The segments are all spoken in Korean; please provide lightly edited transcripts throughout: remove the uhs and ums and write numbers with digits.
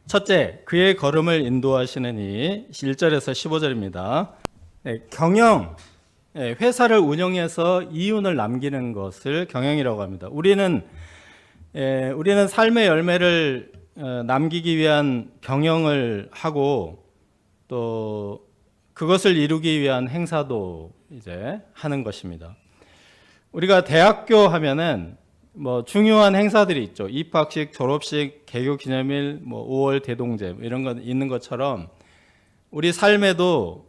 첫째, 그의 걸음을 인도하시느니 1절에서 15절입니다. 경영, 회사를 운영해서 이윤을 남기는 것을 경영이라고 합니다. 우리는 삶의 열매를 남기기 위한 경영을 하고 또 그것을 이루기 위한 행사도 이제 하는 것입니다. 우리가 대학교 하면은 중요한 행사들이 있죠. 입학식, 졸업식, 개교 기념일, 5월 대동제 이런 거 있는 것처럼 우리 삶에도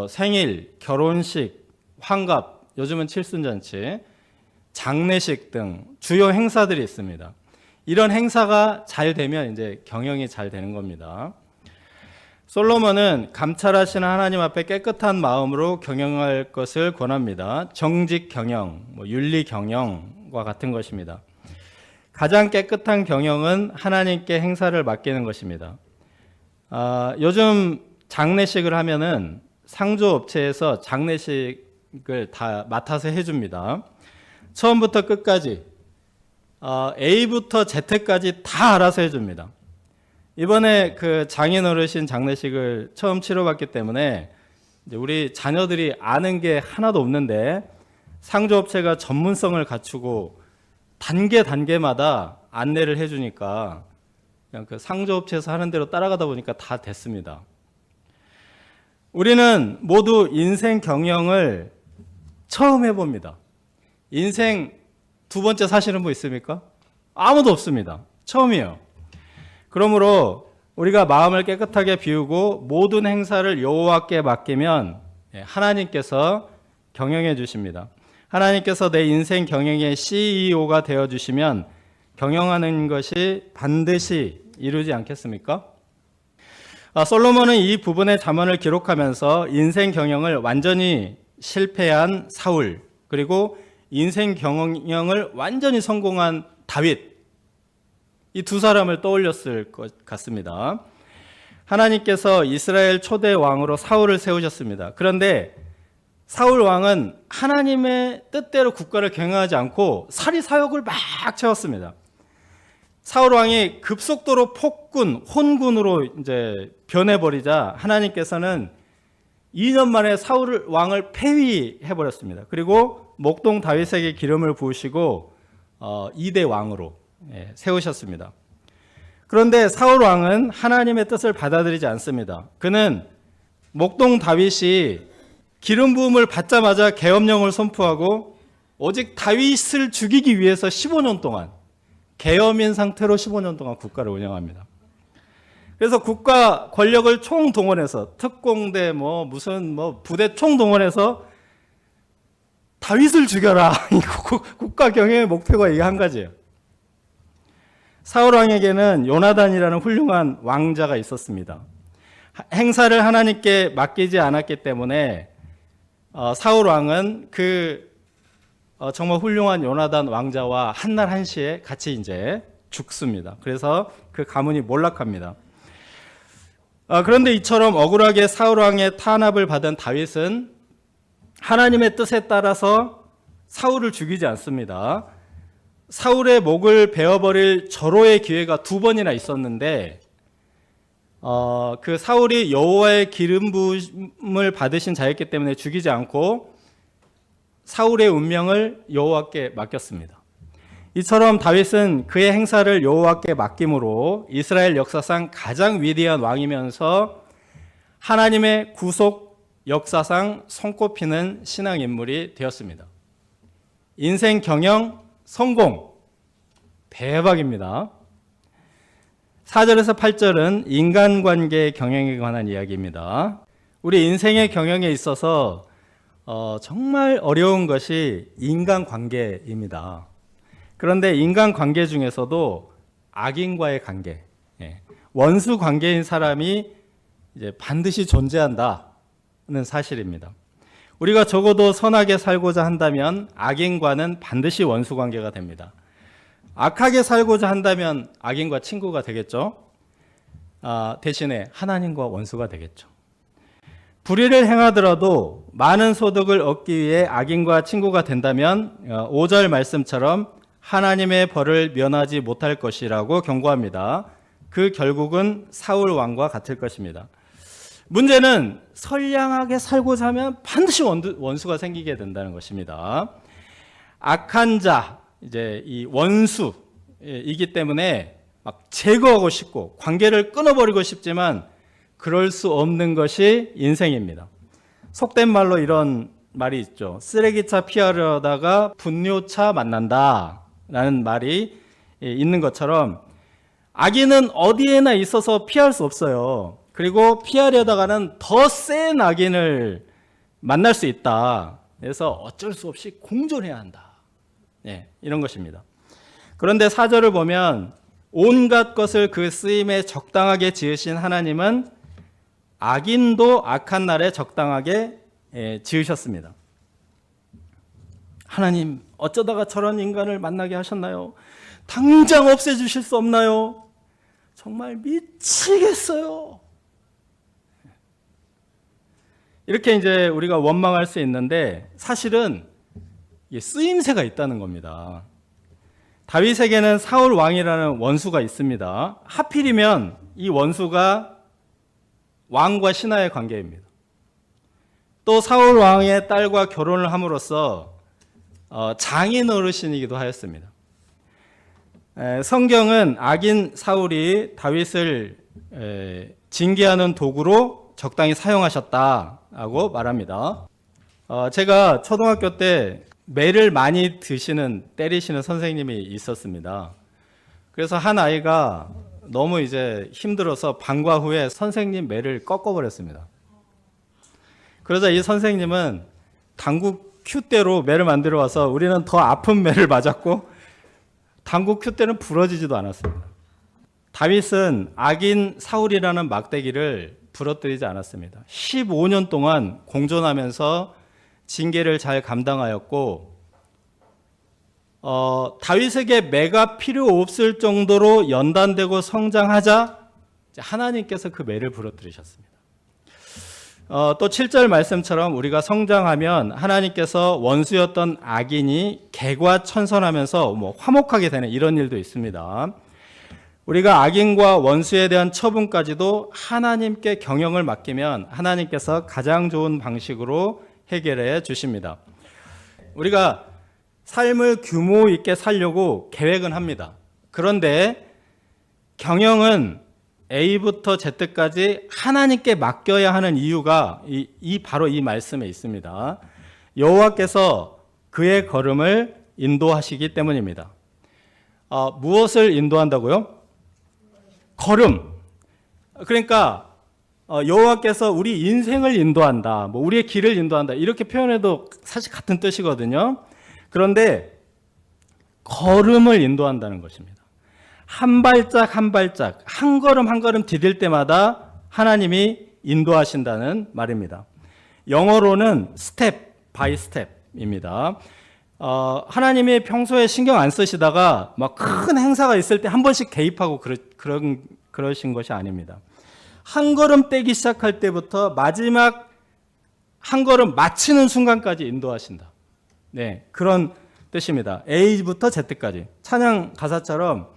생일, 결혼식, 환갑, 요즘은 칠순잔치, 장례식 등 주요 행사들이 있습니다. 이런 행사가 잘 되면 이제 경영이 잘 되는 겁니다. 솔로몬은 감찰하시는 하나님 앞에 깨끗한 마음으로 경영할 것을 권합니다. 정직 경영, 윤리 경영과 같은 것입니다. 가장 깨끗한 경영은 하나님께 행사를 맡기는 것입니다. 요즘 장례식을 하면은 상조업체에서 장례식을 다 맡아서 해줍니다. 처음부터 끝까지 A부터 Z까지 다 알아서 해줍니다. 이번에 그 장인 어르신 장례식을 처음 치러봤기 때문에 이제 우리 자녀들이 아는 게 하나도 없는데 상조업체가 전문성을 갖추고 단계마다 안내를 해주니까 그냥 그 상조업체에서 하는 대로 따라가다 보니까 다 됐습니다. 우리는 모두 인생 경영을 처음 해봅니다. 인생 두 번째 사시는 분 있습니까? 아무도 없습니다. 처음이에요. 그러므로 우리가 마음을 깨끗하게 비우고 모든 행사를 여호와께 맡기면 하나님께서 경영해 주십니다. 하나님께서 내 인생 경영의 CEO가 되어주시면 경영하는 것이 반드시 이루지 않겠습니까? 솔로몬은 이 부분의 잠언을 기록하면서 인생 경영을 완전히 실패한 사울, 그리고 인생 경영을 완전히 성공한 다윗, 이 두 사람을 떠올렸을 것 같습니다. 하나님께서 이스라엘 초대 왕으로 사울을 세우셨습니다. 그런데 사울 왕은 하나님의 뜻대로 국가를 경영하지 않고 사리사욕을 막 채웠습니다. 사울 왕이 급속도로 폭군, 혼군으로 이제 변해버리자 하나님께서는 2년 만에 사울 왕을 폐위해버렸습니다. 그리고 목동 다윗에게 기름을 부으시고 2대 왕으로 세우셨습니다. 그런데 사울 왕은 하나님의 뜻을 받아들이지 않습니다. 그는 목동 다윗이 기름 부음을 받자마자 계엄령을 선포하고 오직 다윗을 죽이기 위해서 15년 동안 계엄인 상태로 15년 동안 국가를 운영합니다. 그래서 국가 권력을 총동원해서 특공대 무슨 부대 총동원해서 다윗을 죽여라. 국가 경영의 목표가 이게 한 가지예요. 사울 왕에게는 요나단이라는 훌륭한 왕자가 있었습니다. 행사를 하나님께 맡기지 않았기 때문에 사울 왕은 정말 훌륭한 요나단 왕자와 한날 한시에 같이 이제 죽습니다. 그래서 그 가문이 몰락합니다. 그런데 이처럼 억울하게 사울 왕의 탄압을 받은 다윗은 하나님의 뜻에 따라서 사울을 죽이지 않습니다. 사울의 목을 베어버릴 절호의 기회가 2번이나 있었는데 그 사울이 여호와의 기름 부음을 받으신 자였기 때문에 죽이지 않고 사울의 운명을 여호와께 맡겼습니다. 이처럼 다윗은 그의 행사를 여호와께 맡김으로 이스라엘 역사상 가장 위대한 왕이면서 하나님의 구속 역사상 손꼽히는 신앙 인물이 되었습니다. 인생 경영 성공 대박입니다. 4절에서 8절은 인간관계 경영에 관한 이야기입니다. 우리 인생의 경영에 있어서 정말 어려운 것이 인간관계입니다. 그런데 인간관계 중에서도 악인과의 관계, 원수 관계인 사람이 이제 반드시 존재한다는 사실입니다. 우리가 적어도 선하게 살고자 한다면 악인과는 반드시 원수 관계가 됩니다. 악하게 살고자 한다면 악인과 친구가 되겠죠. 대신에 하나님과 원수가 되겠죠. 불의를 행하더라도 많은 소득을 얻기 위해 악인과 친구가 된다면 5절 말씀처럼 하나님의 벌을 면하지 못할 것이라고 경고합니다. 그 결국은 사울 왕과 같을 것입니다. 문제는 선량하게 살고자 하면 반드시 원수가 생기게 된다는 것입니다. 악한 자, 이제 이 원수이기 때문에 막 제거하고 싶고 관계를 끊어버리고 싶지만 그럴 수 없는 것이 인생입니다. 속된 말로 이런 말이 있죠. 쓰레기차 피하려다가 분뇨차 만난다 라는 말이 있는 것처럼 악인은 어디에나 있어서 피할 수 없어요. 그리고 피하려다가는 더 센 악인을 만날 수 있다. 그래서 어쩔 수 없이 공존해야 한다. 이런 것입니다. 그런데 4절을 보면 온갖 것을 그 쓰임에 적당하게 지으신 하나님은 악인도 악한 날에 적당하게 지으셨습니다. 하나님, 어쩌다가 저런 인간을 만나게 하셨나요? 당장 없애주실 수 없나요? 정말 미치겠어요. 이렇게 이제 우리가 원망할 수 있는데 사실은 쓰임새가 있다는 겁니다. 다윗에게는 사울 왕이라는 원수가 있습니다. 하필이면 이 원수가 왕과 신하의 관계입니다. 또 사울 왕의 딸과 결혼을 함으로써 장인 어르신이기도 하였습니다. 성경은 악인 사울이 다윗을 징계하는 도구로 적당히 사용하셨다고 말합니다. 제가 초등학교 때 매를 많이 때리시는 선생님이 있었습니다. 그래서 한 아이가 너무 이제 힘들어서 방과 후에 선생님 매를 꺾어버렸습니다. 그러자 이 선생님은 당구 큐대로 매를 만들어 와서 우리는 더 아픈 매를 맞았고 당구 큐대는 부러지지도 않았습니다. 다윗은 악인 사울이라는 막대기를 부러뜨리지 않았습니다. 15년 동안 공존하면서 징계를 잘 감당하였고 다윗에게 매가 필요 없을 정도로 연단되고 성장하자 하나님께서 그 매를 부러뜨리셨습니다. 또 7절 말씀처럼 우리가 성장하면 하나님께서 원수였던 악인이 개과천선하면서 화목하게 되는 이런 일도 있습니다. 우리가 악인과 원수에 대한 처분까지도 하나님께 경영을 맡기면 하나님께서 가장 좋은 방식으로 해결해 주십니다. 우리가 삶을 규모 있게 살려고 계획은 합니다. 그런데 경영은 A부터 Z까지 하나님께 맡겨야 하는 이유가 바로 이 말씀에 있습니다. 여호와께서 그의 걸음을 인도하시기 때문입니다. 무엇을 인도한다고요? 걸음. 그러니까 여호와께서 우리 인생을 인도한다, 우리의 길을 인도한다 이렇게 표현해도 사실 같은 뜻이거든요. 그런데 걸음을 인도한다는 것입니다. 한 발짝 한 발짝, 한 걸음 한 걸음 디딜 때마다 하나님이 인도하신다는 말입니다. 영어로는 스텝 바이 스텝입니다. 하나님이 평소에 신경 안 쓰시다가 막 큰 행사가 있을 때 한 번씩 개입하고 그러신 것이 아닙니다. 한 걸음 떼기 시작할 때부터 마지막 한 걸음 마치는 순간까지 인도하신다. 그런 뜻입니다. A부터 Z까지. 찬양 가사처럼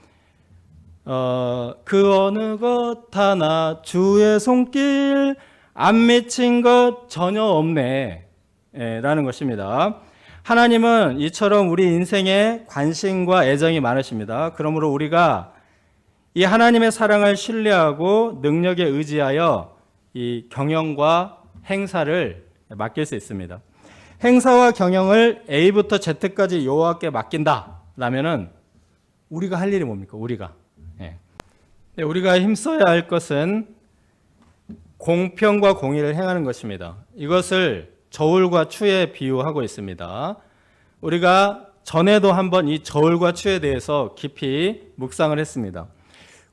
그 어느 것 하나 주의 손길 안 미친 것 전혀 없네 라는 것입니다. 하나님은 이처럼 우리 인생에 관심과 애정이 많으십니다. 그러므로 우리가 이 하나님의 사랑을 신뢰하고 능력에 의지하여 이 경영과 행사를 맡길 수 있습니다. 행사와 경영을 A부터 Z까지 여호와께 맡긴다라면은 우리가 할 일이 뭡니까? 우리가 힘써야 할 것은 공평과 공의를 행하는 것입니다. 이것을 저울과 추에 비유하고 있습니다. 우리가 전에도 한번 이 저울과 추에 대해서 깊이 묵상을 했습니다.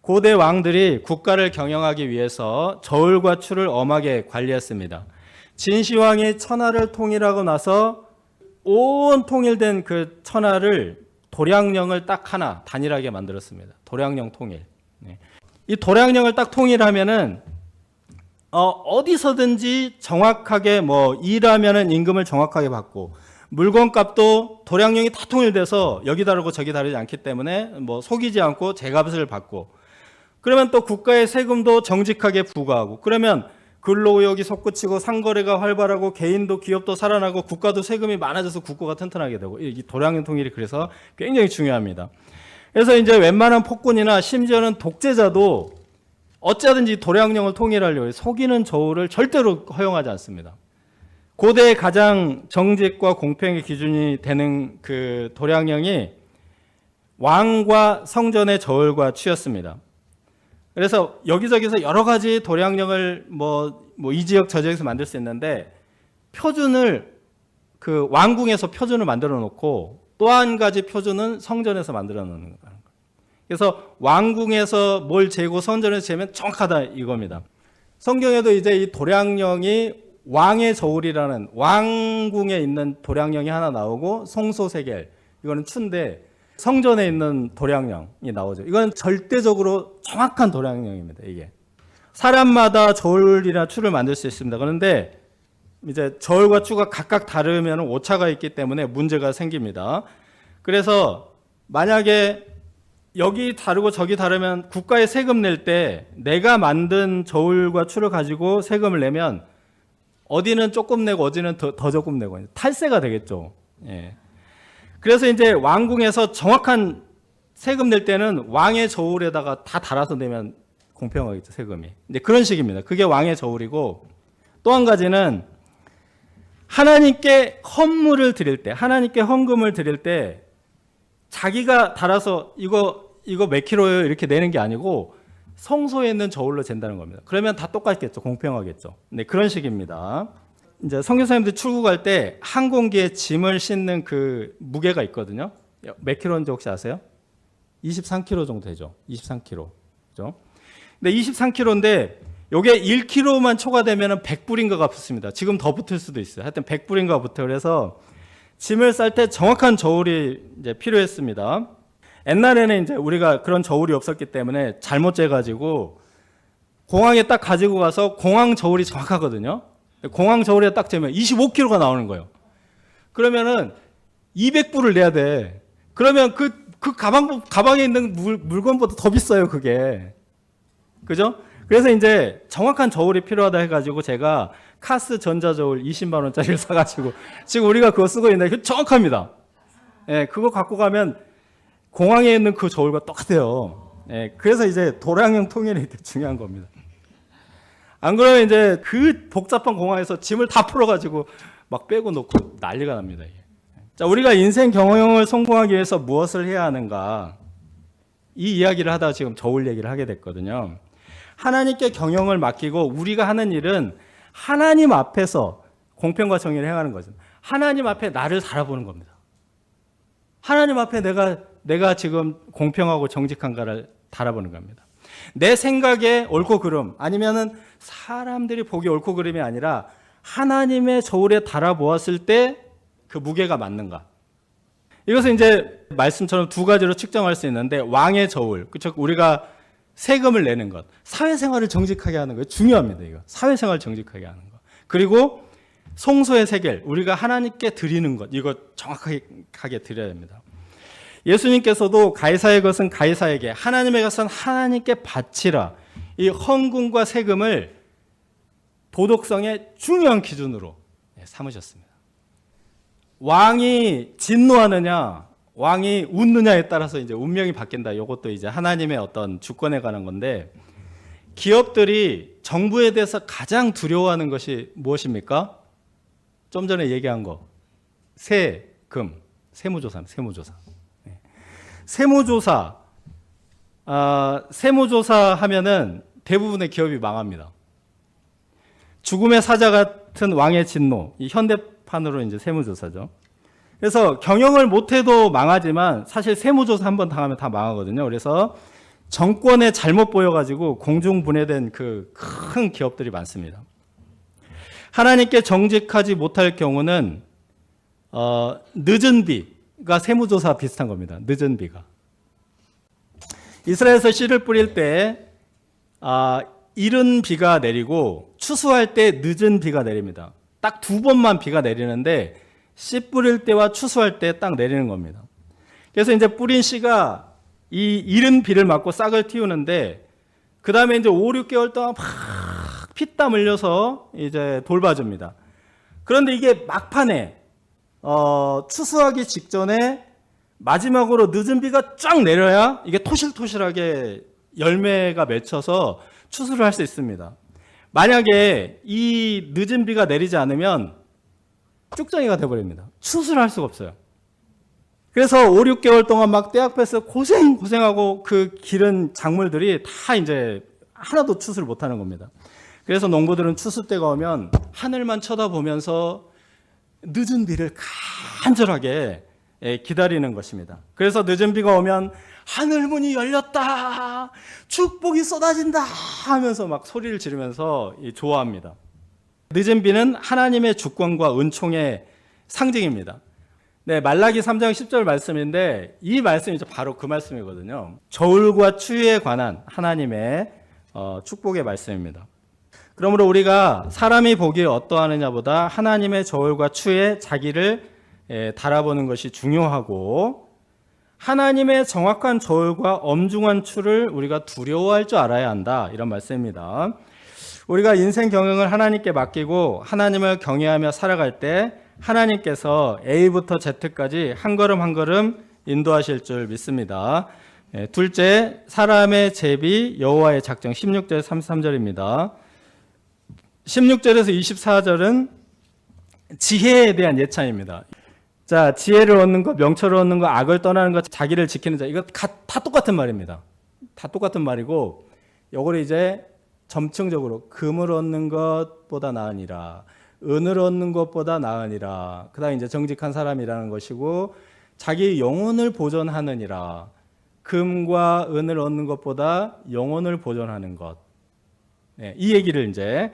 고대 왕들이 국가를 경영하기 위해서 저울과 추를 엄하게 관리했습니다. 진시황이 천하를 통일하고 나서 온 통일된 그 천하를 도량령을 딱 하나 단일하게 만들었습니다. 도량령 통일. 이 도량령을 딱 통일하면은 어디서든지 정확하게 일하면은 임금을 정확하게 받고 물건값도 도량령이 다 통일돼서 여기 다르고 저기 다르지 않기 때문에 속이지 않고 제값을 받고 그러면 또 국가의 세금도 정직하게 부과하고, 그러면 근로의욕이 솟구치고 상거래가 활발하고 개인도 기업도 살아나고 국가도 세금이 많아져서 국고가 튼튼하게 되고, 이 도량형 통일이 그래서 굉장히 중요합니다. 그래서 이제 웬만한 폭군이나 심지어는 독재자도 어찌하든지 도량령을 통일하려고 속이는 저울을 절대로 허용하지 않습니다. 고대의 가장 정직과 공평의 기준이 되는 그 도량령이 왕과 성전의 저울과 취였습니다. 그래서 여기저기서 여러 가지 도량령을 이 지역 저 지역에서 만들 수 있는데, 표준을 그 왕궁에서 표준을 만들어 놓고 또 한 가지 표준은 성전에서 만들어 놓는 거예요. 그래서 왕궁에서 뭘 재고 성전에서 재면 정확하다 이겁니다. 성경에도 이제 이 도량령이 왕의 저울이라는 왕궁에 있는 도량령이 하나 나오고, 송소세겔, 이거는 추인데 성전에 있는 도량령이 나오죠. 이건 절대적으로 정확한 도량령입니다. 이게 사람마다 저울이나 추를 만들 수 있습니다. 그런데 이제 저울과 추가 각각 다르면 오차가 있기 때문에 문제가 생깁니다. 그래서 만약에 여기 다르고 저기 다르면 국가에 세금 낼 때 내가 만든 저울과 추를 가지고 세금을 내면 어디는 조금 내고 어디는 더 조금 내고 탈세가 되겠죠. 예. 그래서 이제 왕궁에서 정확한 세금 낼 때는 왕의 저울에다가 다 달아서 내면 공평하겠죠, 세금이. 이제 그런 식입니다. 그게 왕의 저울이고, 또 한 가지는 하나님께 헌물을 드릴 때, 하나님께 헌금을 드릴 때 자기가 달아서 이거 몇 킬로예요 이렇게 내는 게 아니고 성소에 있는 저울로 잰다는 겁니다. 그러면 다 똑같겠죠, 공평하겠죠. 네, 그런 식입니다. 이제 선교사님들 출국할 때 항공기에 짐을 싣는 그 무게가 있거든요. 몇 킬로인지 혹시 아세요? 23킬로 정도 되죠. 23킬로. 그죠? 근데 23킬로인데 요게 1킬로만 초과되면 100불인가가 붙습니다. 지금 더 붙을 수도 있어요. 하여튼 100불인가가 붙어요. 그래서 짐을 쌀 때 정확한 저울이 이제 필요했습니다. 옛날에는 이제 우리가 그런 저울이 없었기 때문에 잘못 재가지고 공항에 딱 가지고 가서 공항 저울이 정확하거든요. 공항 저울에 딱 재면 25kg가 나오는 거예요. 그러면은 200불을 내야 돼. 그러면 그 가방에 있는 물건보다 더 비싸요, 그게. 그죠? 그래서 이제 정확한 저울이 필요하다 해가지고 제가 카스 전자저울 20만 원짜리를 사가지고 지금 우리가 그거 쓰고 있는데 그 정확합니다. 예, 그거 갖고 가면 공항에 있는 그 저울과 똑같아요. 예, 그래서 이제 도량형 통일이 중요한 겁니다. 안 그러면 이제 그 복잡한 공항에서 짐을 다 풀어가지고 막 빼고 놓고 난리가 납니다. 이게. 자, 우리가 인생 경영을 성공하기 위해서 무엇을 해야 하는가? 이 이야기를 하다가 지금 저울 얘기를 하게 됐거든요. 하나님께 경영을 맡기고 우리가 하는 일은 하나님 앞에서 공평과 정의를 행하는 거죠. 하나님 앞에 나를 살아보는 겁니다. 하나님 앞에 내가 지금 공평하고 정직한가를 달아보는 겁니다. 내 생각에 옳고 그름, 아니면은 사람들이 보기 옳고 그름이 아니라 하나님의 저울에 달아보았을 때 그 무게가 맞는가. 이것은 이제 말씀처럼 두 가지로 측정할 수 있는데, 왕의 저울, 그렇죠? 우리가 세금을 내는 것, 사회생활을 정직하게 하는 거 중요합니다. 이거 사회생활을 정직하게 하는 것. 그리고 송소의 세겔, 우리가 하나님께 드리는 것, 이거 정확하게 드려야 됩니다. 예수님께서도 가이사의 것은 가이사에게, 하나님의 것은 하나님께 바치라, 이 헌금과 세금을 도덕성의 중요한 기준으로 삼으셨습니다. 왕이 진노하느냐, 왕이 웃느냐에 따라서 이제 운명이 바뀐다. 이것도 이제 하나님의 어떤 주권에 관한 건데, 기업들이 정부에 대해서 가장 두려워하는 것이 무엇입니까? 좀 전에 얘기한 거, 세금, 세무조사입니다. 세무조사. 세무조사 하면은 대부분의 기업이 망합니다. 죽음의 사자 같은 왕의 진노, 이 현대판으로 이제 세무조사죠. 그래서 경영을 못해도 망하지만 사실 세무조사 한번 당하면 다 망하거든요. 그래서 정권에 잘못 보여가지고 공중분해된 그 큰 기업들이 많습니다. 하나님께 정직하지 못할 경우는 늦은 비가 세무조사 비슷한 겁니다. 늦은 비가. 이스라엘에서 씨를 뿌릴 때 이른 비가 내리고 추수할 때 늦은 비가 내립니다. 딱 두 번만 비가 내리는데 씨 뿌릴 때와 추수할 때 딱 내리는 겁니다. 그래서 이제 뿌린 씨가 이 이른 비를 맞고 싹을 틔우는데 그 다음에 이제 5, 6개월 동안 막 피땀 흘려서 이제 돌봐줍니다. 그런데 이게 막판에 추수하기 직전에 마지막으로 늦은 비가 쫙 내려야 이게 토실토실하게 열매가 맺혀서 추수를 할 수 있습니다. 만약에 이 늦은 비가 내리지 않으면 쭉정이가 돼버립니다. 추수를 할 수가 없어요. 그래서 5, 6개월 동안 막 떼 앞에서 고생하고 그 기른 작물들이 다 이제 하나도 추수를 못하는 겁니다. 그래서 농부들은 추수 때가 오면 하늘만 쳐다보면서 늦은 비를 간절하게 기다리는 것입니다. 그래서 늦은 비가 오면 하늘문이 열렸다, 축복이 쏟아진다 하면서 막 소리를 지르면서 좋아합니다. 늦은 비는 하나님의 주권과 은총의 상징입니다. 네, 말라기 3장 10절 말씀인데 이 말씀이 바로 그 말씀이거든요. 저울과 추위에 관한 하나님의 축복의 말씀입니다. 그러므로 우리가 사람이 보기에 어떠하느냐보다 하나님의 저울과 추위에 자기를 달아보는 것이 중요하고, 하나님의 정확한 저울과 엄중한 추를 우리가 두려워할 줄 알아야 한다, 이런 말씀입니다. 우리가 인생 경영을 하나님께 맡기고 하나님을 경외하며 살아갈 때 하나님께서 A부터 Z까지 한 걸음 한 걸음 인도하실 줄 믿습니다. 둘째, 사람의 제비 여호와의 작정, 16절 33절입니다. 16절에서 24절은 지혜에 대한 예찬입니다. 자, 지혜를 얻는 것, 명철을 얻는 것, 악을 떠나는 것, 자기를 지키는 자, 이거 다 똑같은 말입니다. 다 똑같은 말이고, 요거를 이제 점층적으로 금을 얻는 것보다 나으니라, 은을 얻는 것보다 나으니라, 그 다음에 이제 정직한 사람이라는 것이고, 자기 영혼을 보존하느니라, 금과 은을 얻는 것보다 영혼을 보존하는 것. 이 얘기를 이제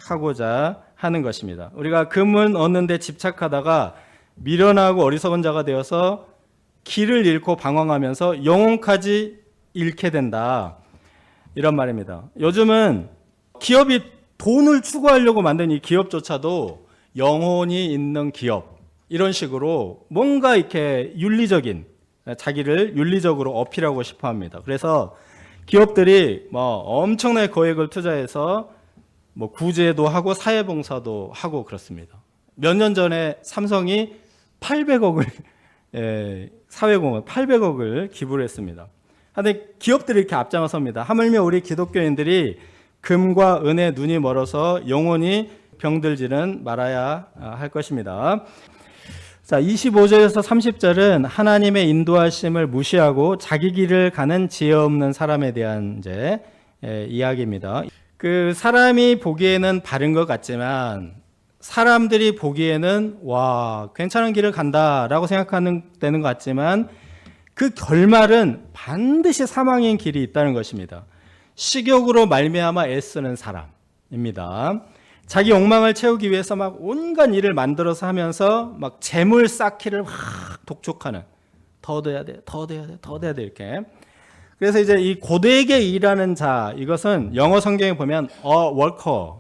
하고자 하는 것입니다. 우리가 금은 얻는 데 집착하다가 미련하고 어리석은 자가 되어서 길을 잃고 방황하면서 영혼까지 잃게 된다, 이런 말입니다. 요즘은 기업이 돈을 추구하려고 만든 이 기업조차도 영혼이 있는 기업, 이런 식으로 뭔가 이렇게 윤리적인, 자기를 윤리적으로 어필하고 싶어 합니다. 그래서 기업들이 엄청나게 거액을 투자해서 구제도 하고 사회봉사도 하고 그렇습니다. 몇 년 전에 삼성이 800억을 사회공헌 800억을 기부를 했습니다. 근데 기업들이 이렇게 앞장섭니다. 하물며 우리 기독교인들이 금과 은에 눈이 멀어서 영원히 병들지는 말아야 할 것입니다. 자, 25절에서 30절은 하나님의 인도하심을 무시하고 자기 길을 가는 지혜 없는 사람에 대한 이제 이야기입니다. 그 사람이 보기에는 바른 것 같지만 사람들이 보기에는 와, 괜찮은 길을 간다라고 생각하는 되는 것 같지만 그 결말은 반드시 사망의 길이 있다는 것입니다. 식욕으로 말미암아 애쓰는 사람입니다. 자기 욕망을 채우기 위해서 막 온갖 일을 만들어서 하면서 막 재물 쌓기를 막 독촉하는, 더 돼야 돼, 더 돼야 돼, 더 돼야 돼, 이렇게. 그래서 이제 이 고되게 일하는 자, 이것은 영어 성경에 보면 worker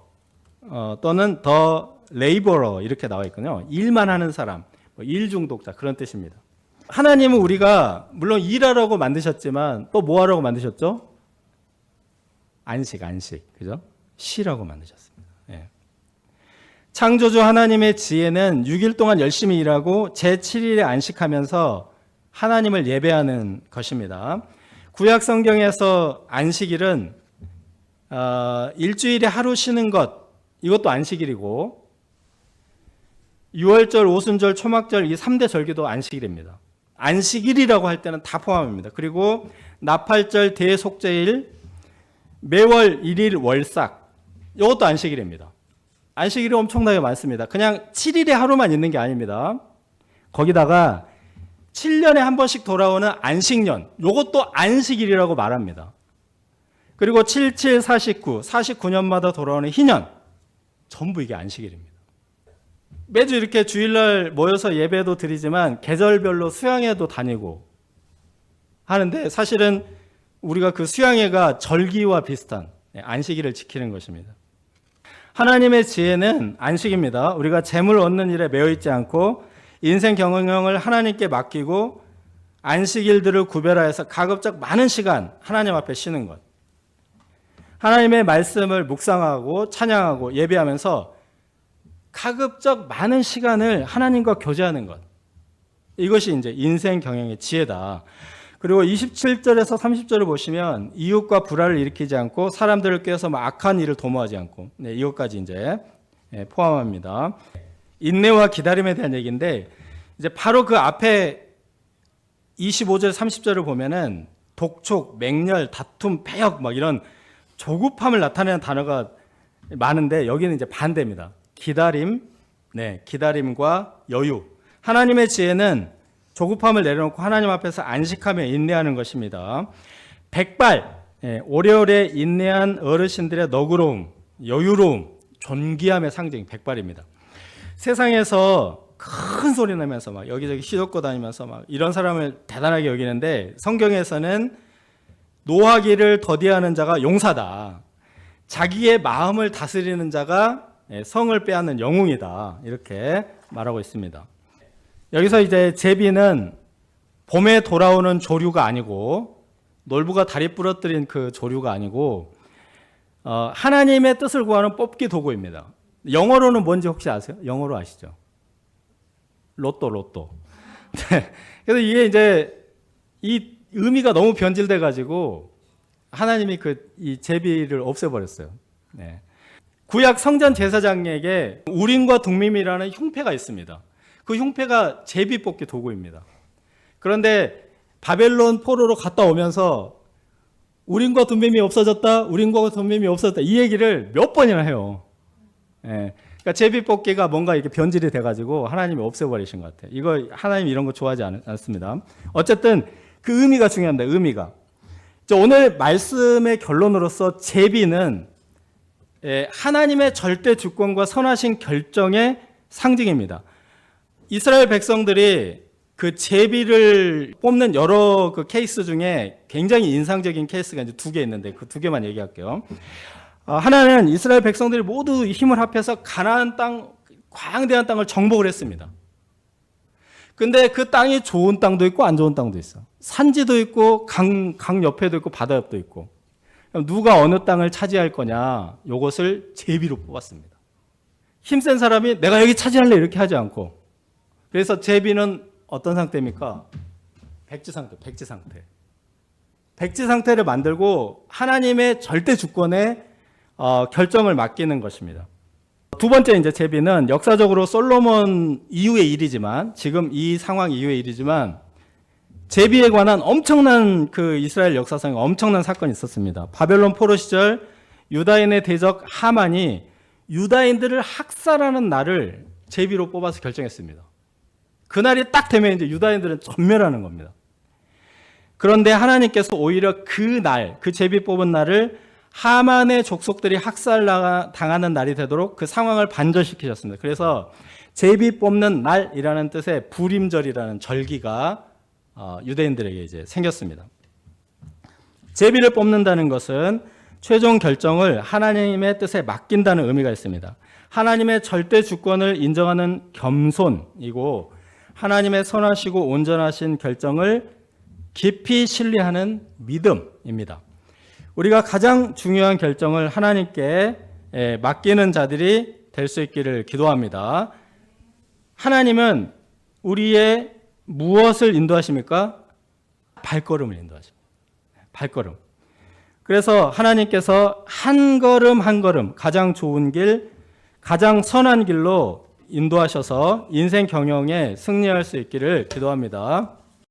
또는 the laborer 이렇게 나와 있거든요. 일만 하는 사람, 일 중독자, 그런 뜻입니다. 하나님은 우리가 물론 일하라고 만드셨지만 또 뭐 하라고 만드셨죠? 안식, 그죠? 쉬라고 만드셨습니다. 예. 창조주 하나님의 지혜는 6일 동안 열심히 일하고 제7일에 안식하면서 하나님을 예배하는 것입니다. 구약 성경에서 안식일은 일주일에 하루 쉬는 것, 이것도 안식일이고, 유월절, 오순절, 초막절 이 3대 절기도 안식일입니다. 안식일이라고 할 때는 다 포함합니다. 그리고 나팔절, 대속죄일, 매월 1일 월삭, 이것도 안식일입니다. 안식일이 엄청나게 많습니다. 그냥 7일에 하루만 있는 게 아닙니다. 거기다가 7년에 한 번씩 돌아오는 안식년, 이것도 안식일이라고 말합니다. 그리고 77, 49, 49년마다 돌아오는 희년, 전부 이게 안식일입니다. 매주 이렇게 주일날 모여서 예배도 드리지만 계절별로 수양회도 다니고 하는데 사실은 우리가 그 수양회가 절기와 비슷한 안식일을 지키는 것입니다. 하나님의 지혜는 안식입니다. 우리가 재물 얻는 일에 매여 있지 않고 인생 경영을 하나님께 맡기고 안식일들을 구별하여서 가급적 많은 시간 하나님 앞에 쉬는 것. 하나님의 말씀을 묵상하고 찬양하고 예배하면서 가급적 많은 시간을 하나님과 교제하는 것. 이것이 이제 인생 경영의 지혜다. 그리고 27절에서 30절을 보시면 이웃과 불화를 일으키지 않고 사람들을 꾀어서 악한 일을 도모하지 않고, 네, 이것까지 이제 포함합니다. 인내와 기다림에 대한 얘기인데, 이제 바로 그 앞에 25절 30절을 보면은 독촉, 맹렬, 다툼, 패역 막 이런 조급함을 나타내는 단어가 많은데, 여기는 이제 반대입니다. 기다림, 네, 기다림과 여유. 하나님의 지혜는 조급함을 내려놓고 하나님 앞에서 안식하며 인내하는 것입니다. 백발, 오래오래 인내한 어르신들의 너그러움, 여유로움, 존귀함의 상징 백발입니다. 세상에서 큰 소리 내면서 막 여기저기 휘젓고 다니면서 막 이런 사람을 대단하게 여기는데, 성경에서는 노하기를 더디하는 자가 용사다. 자기의 마음을 다스리는 자가 성을 빼앗는 영웅이다. 이렇게 말하고 있습니다. 여기서 이제 제비는 봄에 돌아오는 조류가 아니고, 놀부가 다리 부러뜨린 그 조류가 아니고, 하나님의 뜻을 구하는 뽑기 도구입니다. 영어로는 뭔지 혹시 아세요? 영어로 아시죠? 로또. 그래서 이게 이제 이 의미가 너무 변질돼 가지고 하나님이 이 제비를 없애버렸어요. 네. 구약 성전 제사장에게 우림과 둠밈이라는 흉패가 있습니다. 그 흉패가 제비 뽑기 도구입니다. 그런데 바벨론 포로로 갔다 오면서 우림과 둠밈이 없어졌다, 우림과 둠밈이 없어졌다, 이 얘기를 몇 번이나 해요. 예. 그러니까 제비 뽑기가 뭔가 이렇게 변질이 돼가지고 하나님이 없애버리신 것 같아요. 이거 하나님이 이런 거 좋아하지 않습니다. 어쨌든 그 의미가 중요합니다. 의미가. 오늘 말씀의 결론으로서 제비는 하나님의 절대 주권과 선하신 결정의 상징입니다. 이스라엘 백성들이 그 제비를 뽑는 여러 그 케이스 중에 굉장히 인상적인 케이스가 이제 2개 있는데 그 2개만 얘기할게요. 하나는 이스라엘 백성들이 모두 힘을 합해서 가나안 땅, 광대한 땅을 정복을 했습니다. 근데 그 땅이 좋은 땅도 있고 안 좋은 땅도 있어. 산지도 있고 강 옆에도 있고 바다 옆도 있고. 그럼 누가 어느 땅을 차지할 거냐, 이것을 제비로 뽑았습니다. 힘센 사람이 내가 여기 차지할래 이렇게 하지 않고, 그래서 제비는 어떤 상태입니까? 백지 상태. 백지 상태를 만들고 하나님의 절대 주권에 결정을 맡기는 것입니다. 두 번째 이제 제비는 역사적으로 솔로몬 이후의 일이지만, 지금 이 상황 이후의 일이지만, 제비에 관한 엄청난 그 이스라엘 역사상에 엄청난 사건이 있었습니다. 바벨론 포로 시절 유다인의 대적 하만이 유다인들을 학살하는 날을 제비로 뽑아서 결정했습니다. 그날이 딱 되면 이제 유다인들은 전멸하는 겁니다. 그런데 하나님께서 오히려 그 날, 그 제비 뽑은 날을 하만의 족속들이 학살당하는 날이 되도록 그 상황을 반전시키셨습니다. 그래서 제비 뽑는 날이라는 뜻의 불임절이라는 절기가 유대인들에게 이제 생겼습니다. 제비를 뽑는다는 것은 최종 결정을 하나님의 뜻에 맡긴다는 의미가 있습니다. 하나님의 절대 주권을 인정하는 겸손이고, 하나님의 선하시고 온전하신 결정을 깊이 신뢰하는 믿음입니다. 우리가 가장 중요한 결정을 하나님께 맡기는 자들이 될 수 있기를 기도합니다. 하나님은 우리의 무엇을 인도하십니까? 발걸음을 인도하십니다. 발걸음. 그래서 하나님께서 한 걸음 한 걸음 가장 좋은 길, 가장 선한 길로 인도하셔서 인생 경영에 승리할 수 있기를 기도합니다.